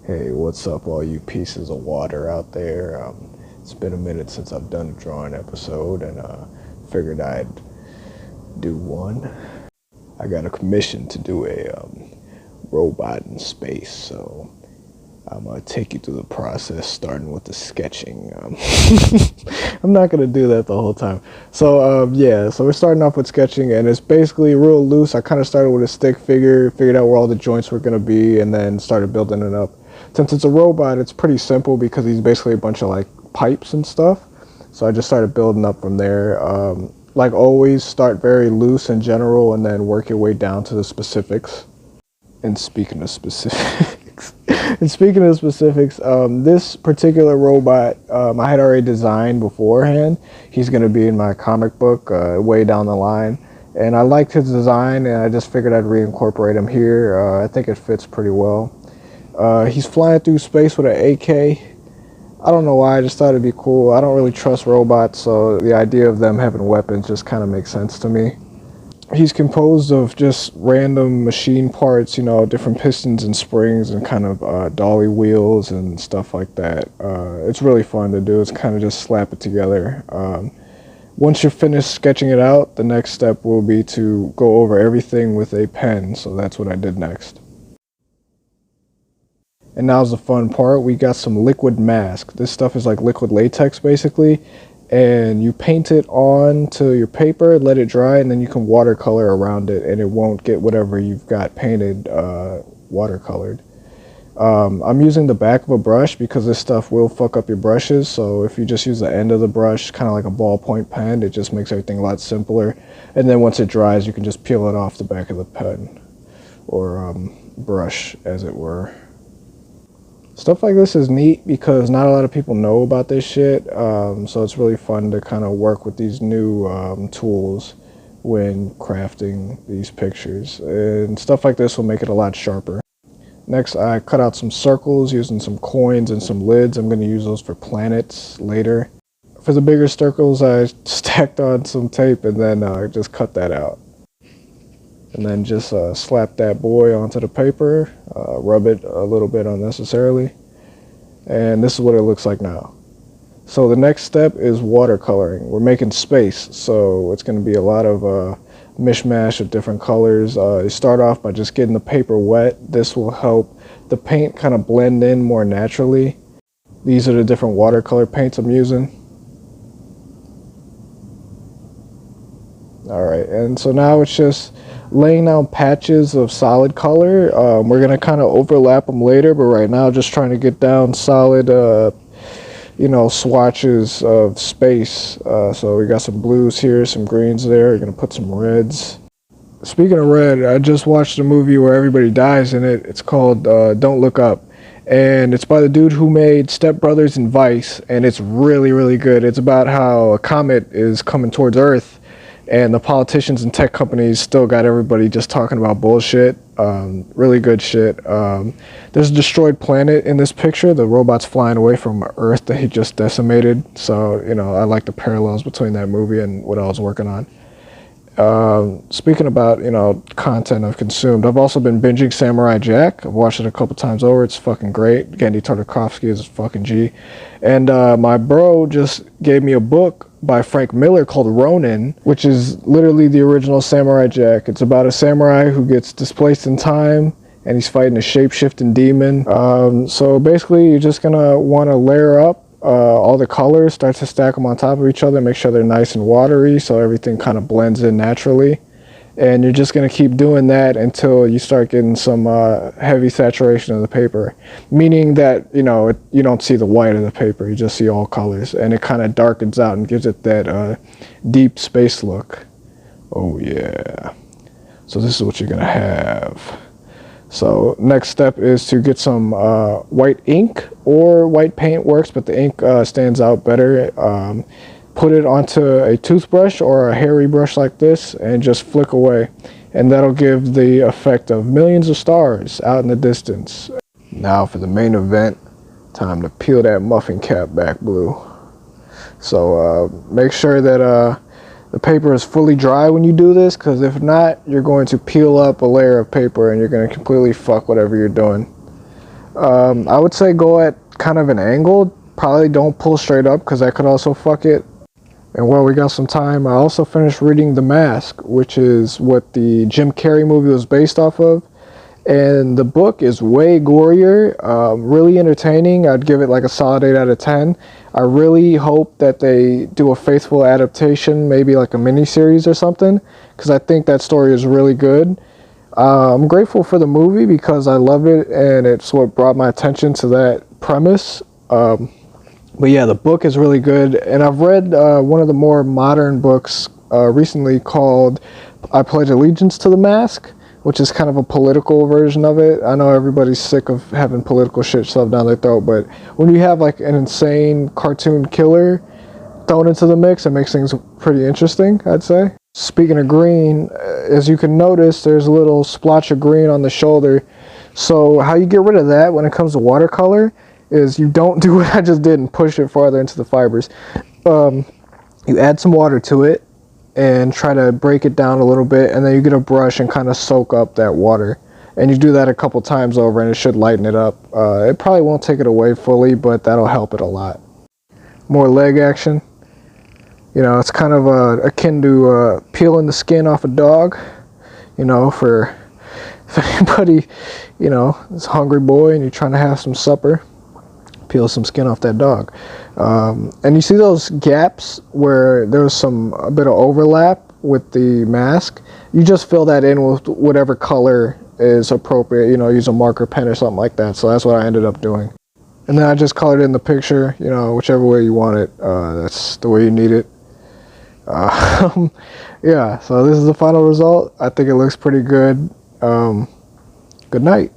Hey, what's up, all you pieces of water out there? It's been a minute since I've done a drawing episode, and figured I'd do one. I got a commission to do a robot in space, so I'm gonna take you through the process, starting with the sketching. I'm not gonna do that the whole time. So yeah, so we're starting off with sketching, and it's basically real loose. I kind of started with a stick figure, figured out where all the joints were gonna be, and then started building it up. Since it's a robot, it's pretty simple because he's basically a bunch of like pipes and stuff. So I just started building up from there. Like always, start very loose in general, and then work your way down to the specifics. And speaking of specifics, this particular robot I had already designed beforehand. He's going to be in my comic book way down the line. And I liked his design, and I just figured I'd reincorporate him here. I think it fits pretty well. He's flying through space with an AK. I don't know why, I just thought it'd be cool. I don't really trust robots, so the idea of them having weapons just kind of makes sense to me. He's composed of just random machine parts, you know, different pistons and springs and kind of dolly wheels and stuff like that. It's really fun to do. It's kind of just slap it together. Once you're finished sketching it out, the next step will be to go over everything with a pen, so that's what I did next. And now's the fun part. We got some liquid mask. This stuff is like liquid latex basically, and you paint it on to your paper, let it dry, and then you can watercolor around it, and it won't get whatever you've got painted watercolored. I'm using the back of a brush because this stuff will fuck up your brushes, so if you just use the end of the brush, kind of like a ballpoint pen, it just makes everything a lot simpler. And then once it dries, you can just peel it off the back of the pen, or brush as it were. Stuff like this is neat because not a lot of people know about this shit, so it's really fun to kind of work with these new tools when crafting these pictures. And stuff like this will make it a lot sharper. Next, I cut out some circles using some coins and some lids. I'm going to use those for planets later. For the bigger circles, I stacked on some tape and then just cut that out. And then just slap that boy onto the paper, rub it a little bit unnecessarily, and this is what it looks like now. So the next step is watercoloring. We're making space, so it's going to be a lot of mishmash of different colors. You start off by just getting the paper wet. This will help the paint kind of blend in more naturally. These are the different watercolor paints I'm using. Alright, and so now it's just laying down patches of solid color. We're going to kind of overlap them later, but right now just trying to get down solid, you know, swatches of space. So we got some blues here, some greens there. We're going to put some reds. Speaking of red, I just watched a movie where everybody dies in it. It's called Don't Look Up. And it's by the dude who made Step Brothers and Vice, and it's really, really good. It's about how a comet is coming towards Earth, and the politicians and tech companies still got everybody just talking about bullshit. Really good shit. There's a destroyed planet in this picture. The robot's flying away from Earth that he just decimated. So, you know, I like the parallels between that movie and what I was working on. Speaking about, you know, content I've consumed, I've also been binging Samurai Jack. I've watched it a couple times over. It's fucking great. Genndy Tartakovsky is fucking G. And my bro just gave me a book by Frank Miller called Ronin, which is literally the original Samurai Jack. It's about a samurai who gets displaced in time, and he's fighting a shape-shifting demon. So basically, you're just gonna want to layer up all the colors, start to stack them on top of each other, make sure they're nice and watery so everything kind of blends in naturally. And you're just going to keep doing that until you start getting some heavy saturation of the paper, meaning that, you know, you don't see the white of the paper, you just see all colors, and it kind of darkens out and gives it that deep space look. Oh yeah. So this is what you're going to have. So next step is to get some white ink, or white paint works, but the ink stands out better. Put it onto a toothbrush or a hairy brush like this and just flick away, and that'll give the effect of millions of stars out in the distance. Now for the main event, time to peel that muffin cap back blue. So make sure that the paper is fully dry when you do this, because if not, you're going to peel up a layer of paper and you're going to completely fuck whatever you're doing. I would say go at kind of an angle. Probably don't pull straight up because that could also fuck it. And while we got some time, I also finished reading The Mask, which is what the Jim Carrey movie was based off of. And the book is way gorier, really entertaining. I'd give it like a solid 8 out of 10. I really hope that they do a faithful adaptation, maybe like a mini-series or something, because I think that story is really good. I'm grateful for the movie because I love it, and it's what brought my attention to that premise. But yeah, the book is really good, and I've read one of the more modern books recently called I Pledge Allegiance to the Mask, which is kind of a political version of it. I know everybody's sick of having political shit shoved down their throat, but when you have like an insane cartoon killer thrown into the mix, it makes things pretty interesting, I'd say. Speaking of green, as you can notice, there's a little splotch of green on the shoulder. So how you get rid of that when it comes to watercolor is you don't do what I just did and push it farther into the fibers. You add some water to it and try to break it down a little bit, and then you get a brush and kind of soak up that water. And you do that a couple times over and it should lighten it up. It probably won't take it away fully, but that'll help it a lot. More leg action. You know, it's kind of akin to peeling the skin off a dog, you know, for if anybody, you know, is a hungry boy and you're trying to have some supper, peel some skin off that dog. And you see those gaps where there's a bit of overlap with the mask? You just fill that in with whatever color is appropriate, you know, use a marker pen or something like that. So that's what I ended up doing. And then I just colored in the picture, you know, whichever way you want it. That's the way you need it. Yeah, so this is the final result. I think it looks pretty good. Good night.